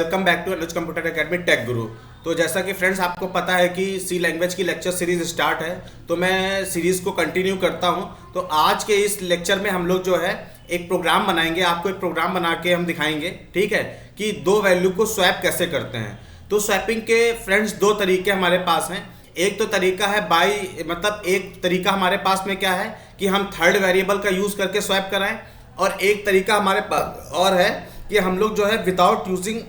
Welcome back to Anuj Computer Academy Tech Guru. तो जैसा कि फ्रेंड्स आपको पता है कि सी लैंग्वेज की लेक्चर सीरीज स्टार्ट है, तो मैं सीरीज़ को कंटिन्यू करता हूं। तो आज के इस लेक्चर में हम लोग जो है एक प्रोग्राम बनाएंगे, आपको एक प्रोग्राम बना के हम दिखाएंगे, ठीक है, कि दो वैल्यू को स्वैप कैसे करते हैं। तो स्वैपिंग के फ्रेंड्स दो तरीके हमारे पास हैं। एक तो तरीका है मतलब एक तरीका हमारे पास में क्या है कि हम थर्ड वेरिएबल का यूज़ करके स्वैप कराएं, और एक तरीका हमारे पास और है कि हम लोग जो है विदाउट यूजिंग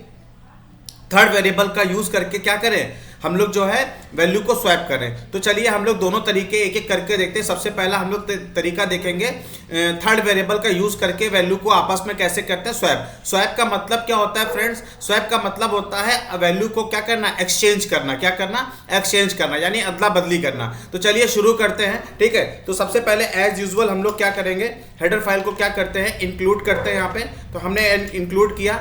थर्ड वेरिएबल का यूज करके क्या करें, हम लोग जो है वैल्यू को स्वैप करें। तो चलिए हम लोग दोनों तरीके एक एक करके देखते हैं। सबसे पहला हम लोग तरीका देखेंगे थर्ड वेरिएबल का यूज करके वैल्यू को आपस में कैसे करते हैं स्वैप। स्वैप का मतलब क्या होता है फ्रेंड्स? स्वैप का मतलब होता है वैल्यू को क्या करना, एक्सचेंज करना। क्या करना? एक्सचेंज करना, यानी अदला बदली करना। तो चलिए शुरू करते हैं, ठीक है। तो सबसे पहले एज यूजुअल हम लोग क्या करेंगे, हेडर फाइल को क्या करते हैं, इंक्लूड करते हैं। यहाँ पे तो हमने इंक्लूड किया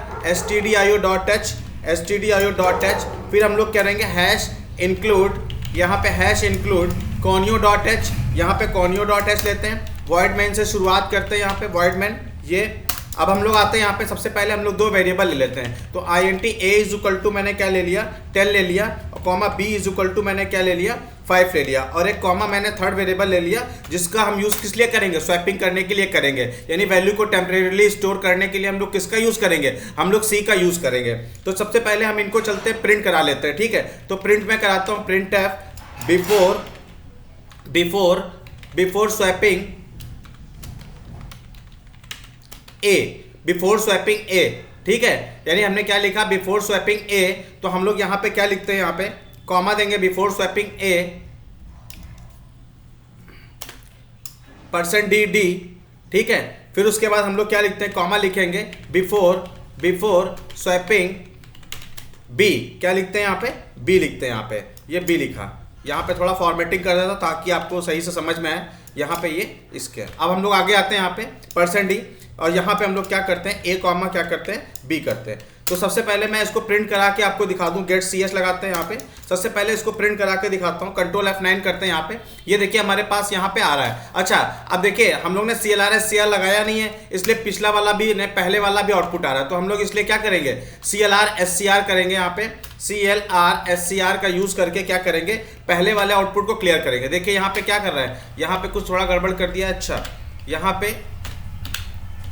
stdio.h, फिर हम लोग करेंगे हैश इंक्लूड, यहाँ पे हैश इंक्लूड conio.h, यहाँ पे conio.h लेते हैं। वॉइड मैन से शुरुआत करते हैं, यहाँ पे वॉइड मैन ये। अब हम लोग आते हैं यहाँ पे, सबसे पहले हम लोग दो वेरिएबल ले लेते हैं। तो int a is equal to मैंने क्या ले लिया, 10 ले लिया, और comma b is equal to मैंने क्या ले लिया, 5 ले लिया, और एक कॉमा मैंने थर्ड वेरिएबल ले लिया जिसका हम यूज किस लिए करेंगे, स्वैपिंग करने के लिए करेंगे। यानी वैल्यू को टेम्परेरीली स्टोर करने के लिए हम लोग किसका यूज करेंगे, हम लोग सी का यूज करेंगे। तो सबसे पहले हम इनको चलते हैं प्रिंट करा लेते हैं, ठीक है। तो प्रिंट में कराता हूँ, प्रिंट एफ बिफोर स्वैपिंग ए, बिफोर स्वैपिंग ए, ठीक है। यानी हमने क्या लिखा, बिफोर स्वैपिंग ए। तो हम लोग यहाँ पे क्या लिखते हैं, यहाँ पे कॉमा देंगे, बिफोर स्वैपिंग ए %dd, ठीक है। फिर उसके बाद हम लोग क्या लिखते हैं, कॉमा लिखेंगे, बिफोर स्वैपिंग बी। क्या लिखते हैं यहाँ पे, बी लिखते हैं। यहाँ पे ये बी लिखा, यहाँ पे थोड़ा फॉर्मेटिंग कर देता ताकि आपको सही से समझ में आए। यहाँ पे ये इसके, अब हम लोग आगे आते हैं यहाँ पे %d, और यहाँ पे हम लोग क्या करते हैं, ए कॉमा क्या करते हैं, बी करते हैं। तो सबसे पहले मैं इसको प्रिंट करा के आपको दिखा दूं, गेट cs लगाते हैं यहाँ पे। सबसे पहले इसको प्रिंट करा के दिखाता हूँ, कंट्रोल F9 करते हैं यहाँ पे। ये देखिए हमारे पास यहाँ पे आ रहा है। अच्छा, अब देखिए हम लोग ने CLR लगाया नहीं है, इसलिए पिछला वाला भी नहीं, पहले वाला भी आउटपुट आ रहा है। तो हम लोग इसलिए क्या करेंगे, CLR SCR करेंगे। यहाँ पे CLR SCR का यूज करके क्या करेंगे, पहले वाले आउटपुट को क्लियर करेंगे। देखिए यहाँ पे क्या कर रहा है, यहाँ पे कुछ थोड़ा गड़बड़ कर दिया। अच्छा, यहाँ पे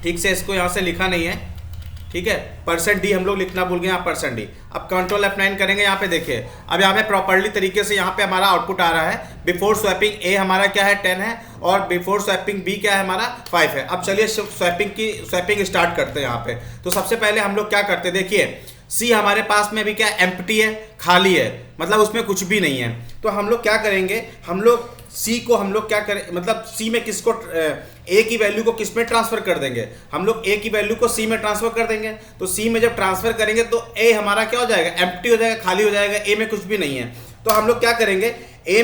ठीक से इसको यहाँ से लिखा नहीं है, ठीक है। %d हम लोग लिखना भूल गए, यहाँ %d। अब कंट्रोल F9 करेंगे, यहाँ पे देखिए अब यहाँ पे प्रॉपर्ली तरीके से यहाँ पे हमारा आउटपुट आ रहा है। बिफोर स्वैपिंग ए हमारा क्या है, 10 है, और बिफोर स्वैपिंग बी क्या है, हमारा 5 है। अब चलिए स्वैपिंग स्टार्ट करते हैं यहाँ पे। तो सबसे पहले हम लोग क्या करते हैं, देखिए सी हमारे पास में अभी क्या एम्प्टी है, खाली है, मतलब उसमें कुछ भी नहीं है। तो हम लोग क्या करेंगे, हम लोग सी को हम लोग क्या करें, मतलब सी में किसको, ए की वैल्यू को किस में ट्रांसफर कर देंगे, हम लोग ए की वैल्यू को सी में ट्रांसफर कर देंगे। तो सी में जब ट्रांसफर करेंगे तो ए हमारा क्या हो जाएगा, एम्प्टी हो जाएगा, खाली हो जाएगा, ए में कुछ भी नहीं है। तो हम लोग क्या करेंगे, ए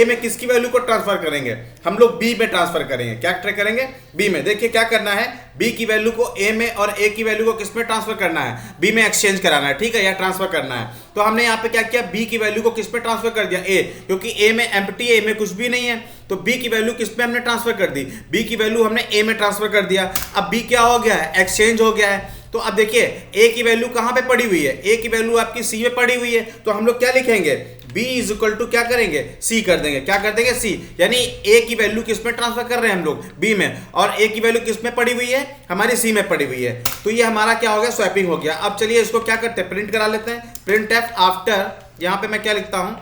में किसकी वैल्यू को ट्रांसफर करेंगे, हम लोग बी में ट्रांसफर करेंगे। क्या करेंगे, बी में। देखिए क्या करना है, बी की वैल्यू को ए में और ए की वैल्यू को किस में ट्रांसफर करना है, बी में एक्सचेंज कराना है, ठीक है, या ट्रांसफर करना है। तो हमने यहाँ पे क्या किया, बी की वैल्यू को किस में ट्रांसफर कर दिया, ए, क्योंकि ए में एम्प्टी है, ए में कुछ भी नहीं है। तो बी की वैल्यू किस में हमने ट्रांसफर कर दी, बी की वैल्यू हमने ए में ट्रांसफर कर दिया। अब बी क्या हो गया है, एक्सचेंज हो गया है। तो अब देखिए ए की वैल्यू कहां पे पड़ी हुई है, ए की वैल्यू आपकी सी में पड़ी हुई है। तो हम लोग क्या लिखेंगे, b इज इक्वल टू क्या करेंगे, c कर देंगे। क्या कर देंगे, c, यानी a की वैल्यू किस में ट्रांसफर कर रहे हैं हम लोग, b में, और a की वैल्यू किस में पड़ी हुई है, हमारी c में पड़ी हुई है। तो ये हमारा क्या हो गया, स्वैपिंग हो गया। अब चलिए इसको क्या करते हैं, प्रिंट करा लेते हैं। प्रिंट एफ आफ्टर, यहां पे मैं क्या लिखता हूं,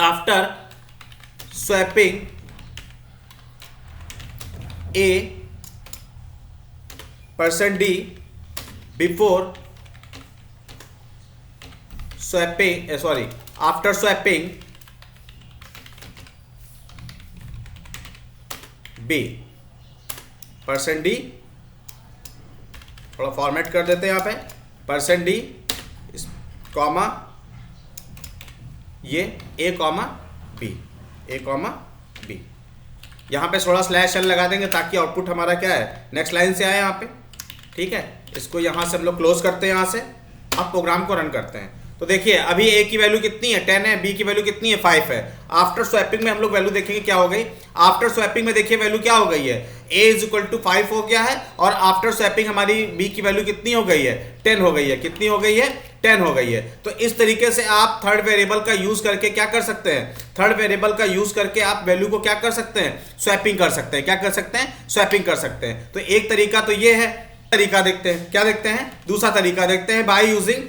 after swapping a %d before swapping, after swapping B, %d, थोड़ा फॉर्मेट कर देते हैं यहाँ पे, %d कॉमा ये a comma b, a comma b। यहाँ पे थोड़ा /n लगा देंगे ताकि आउटपुट हमारा क्या है, नेक्स्ट लाइन से आए यहाँ पे, ठीक है। इसको यहाँ से हम लोग क्लोज करते हैं, यहाँ से अब प्रोग्राम को रन करते हैं। तो देखिए अभी ए की वैल्यू कितनी है 10 है, बी की वैल्यू कितनी है 5 है। आफ्टर स्वैपिंग में हम लोग वैल्यू देखेंगे क्या हो गई। आफ्टर स्वैपिंग में देखिए वैल्यू क्या हो गई है, a इज इक्वल टू 5 हो गया है और आफ्टर स्वैपिंग हमारी b की वैल्यू कितनी हो गई है 10 हो गई है। कितनी हो गई है 10 हो गई है। तो इस तरीके से आप थर्ड वेरिएबल का यूज करके क्या कर सकते हैं, थर्ड वेरिएबल का यूज करके आप वैल्यू को क्या कर सकते हैं, स्वैपिंग कर सकते हैं। क्या कर सकते हैं, स्वैपिंग कर सकते हैं। तो एक तरीका तो ये है। तरीका देखते हैं, क्या देखते हैं, दूसरा तरीका देखते हैं, by using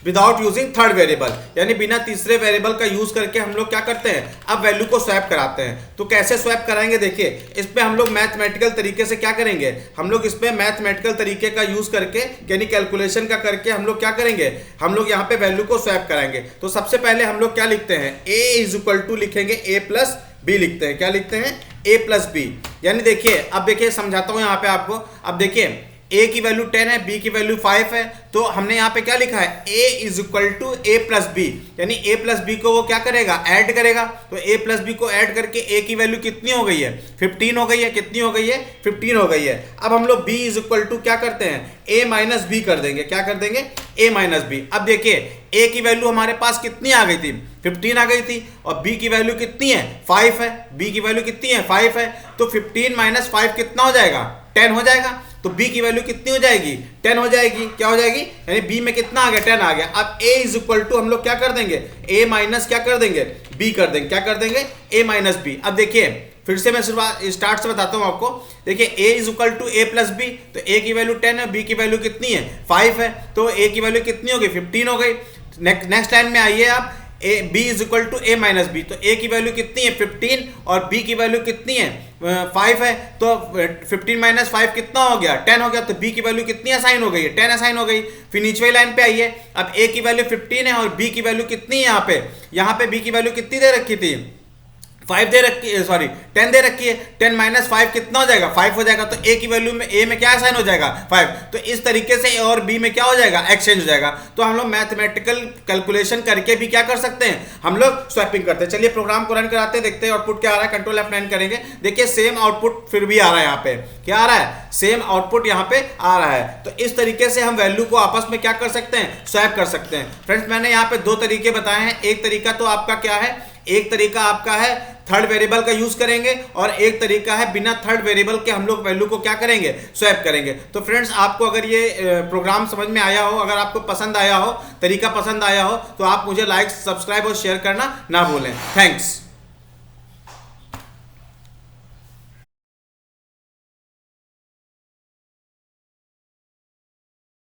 without using third variable, यानी बिना तीसरे वेरिएबल का यूज करके हम लोग क्या करते हैं, अब वैल्यू को स्वैप कराते हैं। तो कैसे स्वैप कराएंगे, देखिए इस पे हम लोग मैथमेटिकल तरीके से क्या करेंगे, हम लोग इस पे मैथमेटिकल तरीके का यूज करके यानी कैलकुलेशन का करके हम लोग क्या करेंगे, हम लोग यहाँ पे वैल्यू को स्वैप कराएंगे। तो सबसे पहले हम लोग क्या लिखते हैं, a इज इक्वल टू लिखेंगे a प्लस बी लिखते हैं। क्या लिखते हैं, a प्लस बी। यानी देखिए अब देखिए समझाता हूँ यहाँ पे आपको। अब देखिए a की वैल्यू 10 है, b की वैल्यू 5 है, तो हमने यहाँ पे क्या लिखा है, a is equal to A plus B, यानी a प्लस बी को वो क्या करेगा, ऐड करेगा। तो a प्लस बी को ऐड करके a की वैल्यू कितनी हो गई है, 15 हो गई है। कितनी हो गई है, 15 हो गई है। अब हम लोग b इज इक्वल टू क्या करते हैं, a माइनस बी कर देंगे। क्या कर देंगे, a माइनस बी। अब देखिए a की वैल्यू हमारे पास कितनी आ गई थी, 15 आ गई थी, और b की वैल्यू कितनी है, 5 है। b की वैल्यू कितनी है, 5 है। तो 15 माइनस 5 कितना हो जाएगा, 10 हो जाएगा। तो b की वैल्यू कितनी हो जाएगी, 10 हो जाएगी। क्या हो जाएगी, यानी b में कितना आ गया, 10 आ गया। अब a इज इक्वल टू हम लोग क्या कर देंगे, a माइनस क्या कर देंगे, b कर देंगे। क्या कर देंगे, a माइनस बी। अब देखिए फिर से मैं स्टार्ट से बताता हूं आपको। देखिए a is equal to a plus B, तो a की वैल्यू 10 है, b की वैल्यू कितनी है, 5 है। तो a की वैल्यू कितनी हो गई, 15 हो गई। नेक्स्ट लाइन में आइए आप, b is equal to a minus B, तो a की वैल्यू कितनी है 15 और b की वैल्यू कितनी है 5 है। तो 15 माइनस 5 कितना हो गया, 10 हो गया। तो b की वैल्यू कितनी असाइन हो गई है, 10 असाइन हो गई। फिर नीचे वाली लाइन पे आइए, अब a की वैल्यू 15 है और b की वैल्यू कितनी है, यहाँ पे b की वैल्यू कितनी दे रखी थी, 5 दे रखी है, सॉरी 10 दे रखी है। 10 माइनस 5 कितना हो जाएगा, 5 हो जाएगा। तो a की वैल्यू में a में क्या साइन हो जाएगा, 5। तो इस तरीके से a और b में क्या हो जाएगा, एक्सचेंज हो जाएगा। तो हम लोग मैथमेटिकल कैलकुलेशन करके भी क्या कर सकते हैं, हम लोग स्वैपिंग करते हैं। चलिए प्रोग्राम को रन कराते हैं, देखते हैं आउटपुट क्या आ रहा है। कंट्रोल F9 करेंगे, देखिए सेम आउटपुट फिर भी आ रहा है। यहाँ पे क्या आ रहा है, सेम आउटपुट यहाँ पे आ रहा है। तो इस तरीके से हम वैल्यू को आपस में क्या कर सकते हैं, स्वैप कर सकते हैं। फ्रेंड्स मैंने यहाँ पे दो तरीके बताए हैं। एक तरीका तो आपका क्या है, एक तरीका आपका है थर्ड वेरिएबल का यूज करेंगे, और एक तरीका है बिना थर्ड वेरिएबल के हम लोग वैल्यू को क्या करेंगे, स्वैप करेंगे। तो फ्रेंड्स आपको अगर ये प्रोग्राम समझ में आया हो, अगर आपको पसंद आया हो, तरीका पसंद आया हो, तो आप मुझे लाइक, सब्सक्राइब और शेयर करना ना भूलें। थैंक्स।